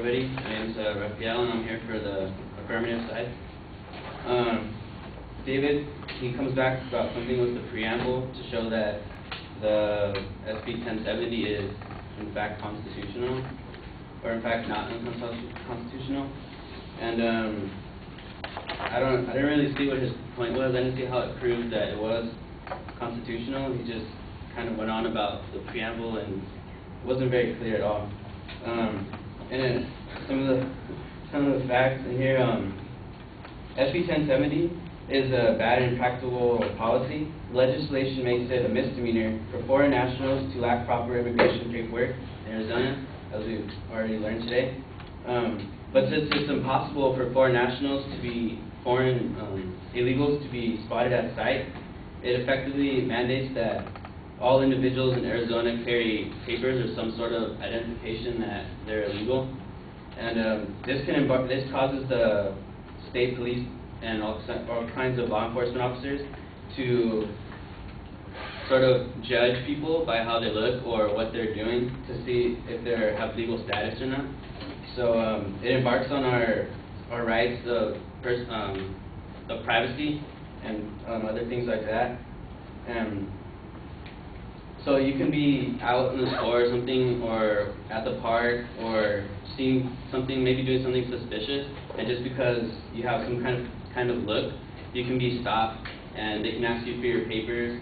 everybody. My name is Repeal, and I'm here for the affirmative side. David, he comes back about something with the preamble to show that the SB 1070 is in fact constitutional, or in fact not unconstitutional. And I didn't really see what his point was. I didn't see how it proved that it was constitutional. He just kind of went on about the preamble, and it wasn't very clear at all. And then some of the facts in here. SB 1070 is a bad and impractical policy. Legislation makes it a misdemeanor for foreign nationals to lack proper immigration paperwork in Arizona, as we've already learned today. But since it's impossible for foreign nationals to be illegals to be spotted at site, it effectively mandates that all individuals in Arizona carry papers or some sort of identification that they're illegal. And this causes the state police and all kinds of law enforcement officers to sort of judge people by how they look or what they're doing to see if they have legal status or not. So it embarks on our rights of privacy and other things like that. So you can be out in the store or something, or at the park, or seeing something, maybe doing something suspicious, and just because you have some kind of look, you can be stopped, and they can ask you for your papers.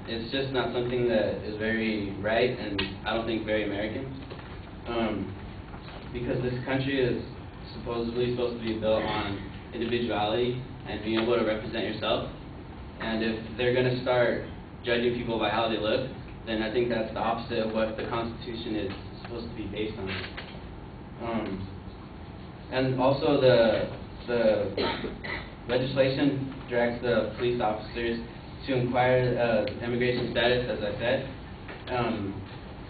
It's just not something that is very right, and I don't think very American, because this country is supposedly supposed to be built on individuality and being able to represent yourself. And if they're going to start judging people by how they look, then I think that's the opposite of what the Constitution is supposed to be based on. And also the legislation directs the police officers to inquire immigration status, as I said,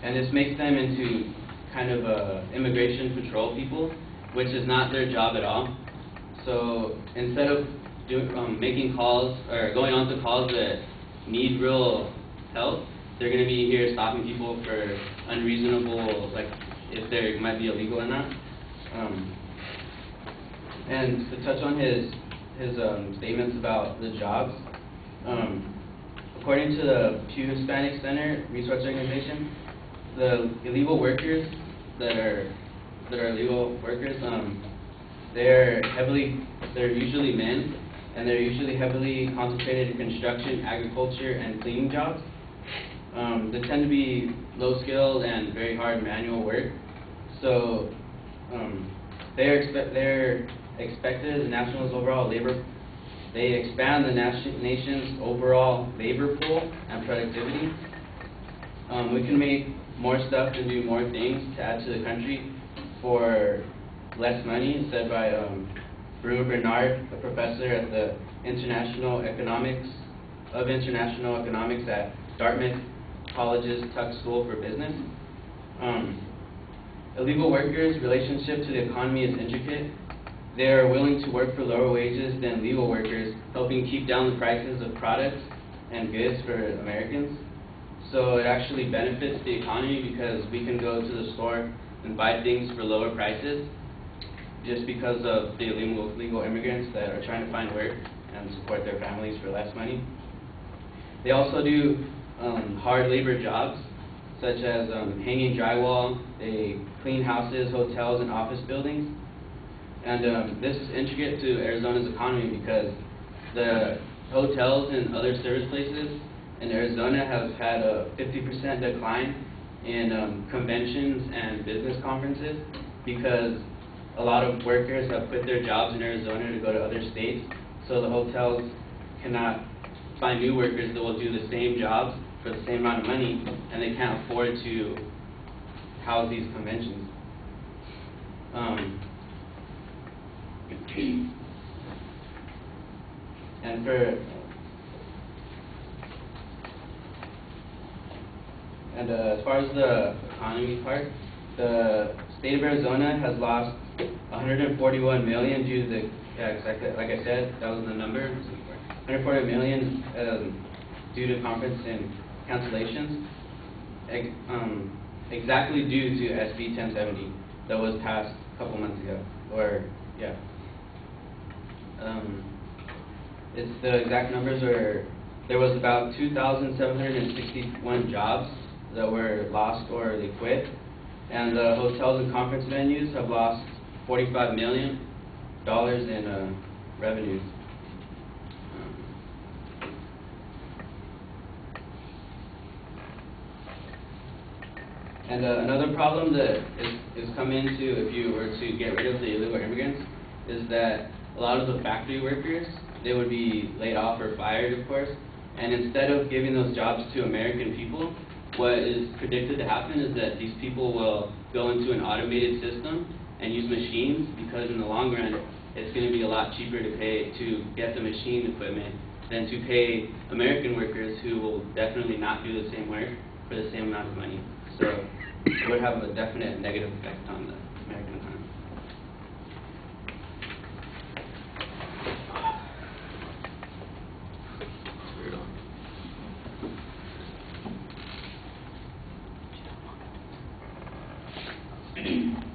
and this makes them into kind of immigration patrol people, which is not their job at all. So instead of making calls or going on to calls that need real help, they're going to be here stopping people for unreasonable, like if they might be illegal or not. And to touch on his statements about the jobs, according to the Pew Hispanic Center Resource Organization, the illegal workers that are illegal workers, they're usually men, and they're usually heavily concentrated in construction, agriculture, and cleaning jobs. They tend to be low-skilled and very hard manual work. So they're expected the national's overall labor. They expand the nation's overall labor pool and productivity. We can make more stuff and do more things to add to the country for less money, said by Brewer Bernard, a professor at the International Economics at Dartmouth College's Tuck School for Business. Illegal workers' relationship to the economy is intricate. They are willing to work for lower wages than legal workers, helping keep down the prices of products and goods for Americans. So it actually benefits the economy because we can go to the store and buy things for lower prices just because of the illegal immigrants that are trying to find work and support their families for less money. They also do hard labor jobs, such as hanging drywall. They clean houses, hotels, and office buildings. And this is intricate to Arizona's economy because the hotels and other service places in Arizona have had a 50% decline in conventions and business conferences because a lot of workers have quit their jobs in Arizona to go to other states, so the hotels cannot find new workers that will do the same jobs for the same amount of money, and they can't afford to house these conventions. As far as the economy part, the state of Arizona has lost $141 million due to the, exactly, like I said, that was the number, $140 million due to conference and cancellations, exactly due to SB 1070. that was passed a couple months ago, or yeah. It's the exact numbers are, there was about 2,761 jobs that were lost or they quit, and the hotels and conference venues have lost $45 million in revenues. And another problem that is coming into, if you were to get rid of the illegal immigrants, is that a lot of the factory workers, they would be laid off or fired, of course, and instead of giving those jobs to American people, what is predicted to happen is that these people will go into an automated system and use machines, because in the long run, it's going to be a lot cheaper to get the machine equipment than to pay American workers who will definitely not do the same work for the same amount of money. So it would have a definite negative effect on the American economy. It's weird.